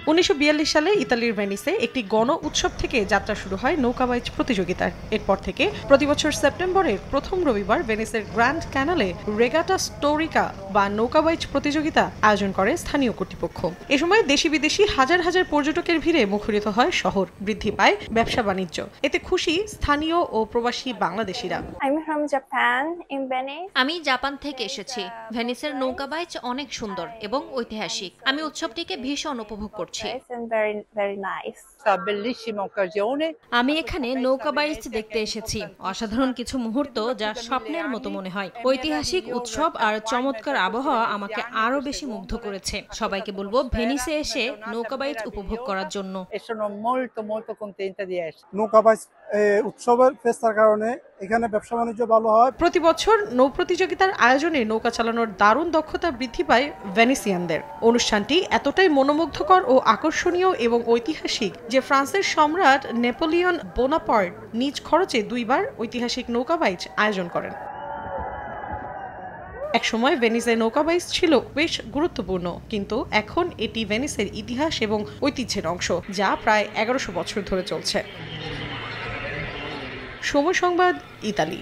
1942 সালে ইতালির ভেনিসে একটি গণ উৎসব থেকে যাত্রা শুরু হয় নৌকাবাইচ প্রতিযোগিতার। এরপর থেকে প্রতিবছর সেপ্টেম্বরের প্রথম রবিবার ভেনিসের গ্র্যান্ড ক্যানালে রেগাটা স্টোরিকা বা নৌকাবাইচ প্রতিযোগিতা আয়োজন করে স্থানীয় কর্তৃপক্ষ। এ সময় দেশি বিদেশি হাজার হাজার পর্যটকের ভিড়ে মুখরিত হয় শহর, বৃদ্ধি পায় ব্যবসা বাণিজ্য। এতে খুশি স্থানীয় ও প্রবাসী বাংলাদেশিরা। আমি জাপান থেকে এসেছি। ভেনিসের নৌকাবাইচ অনেক সুন্দর এবং ঐতিহাসিক। আমি উৎসবটিকে ভীষণ উপভোগ করছি। আমি এখানে নৌকাবাইচ দেখতে এসেছি। অসাধারণ কিছু মুহূর্ত যা স্বপ্নের মতো মনে হয়। ঐতিহাসিক উৎসব আর চমৎকার আবহাওয়া আমাকে আরো বেশি মুগ্ধ করেছে। সবাইকে বলবো ভেনিসে এসে নৌকাবাইচ উপভোগ করার জন্য। নৌকাবাইচ উৎসবের ফেস্টার কারণে এখানে ব্যবসা বাণিজ্য ভালো হয়। প্রতি বছর নৌ প্রতিযোগিতার আয়োজনে নৌকা চালানোর দারুণ দক্ষতা বৃদ্ধি পায় ভেনিসিয়ানদের। অনুষ্ঠানটি এতটাই মনোমুগ্ধকর ও আকর্ষণীয় এবং ঐতিহাসিক যে ফ্রান্সের সম্রাট নেপোলিয়ন বোনাপার্ট নিজ খরচে 2 বার ঐতিহাসিক নৌকাবাইচ আয়োজন করেন। একসময় ভেনিসে নৌকাবাইচ ছিল বেশ গুরুত্বপূর্ণ, কিন্তু এখন এটি ভেনিসের ইতিহাস এবং ঐতিহ্যের অংশ, যা প্রায় 1100 বছর ধরে চলছে। সময় সংবাদ, ইতালি।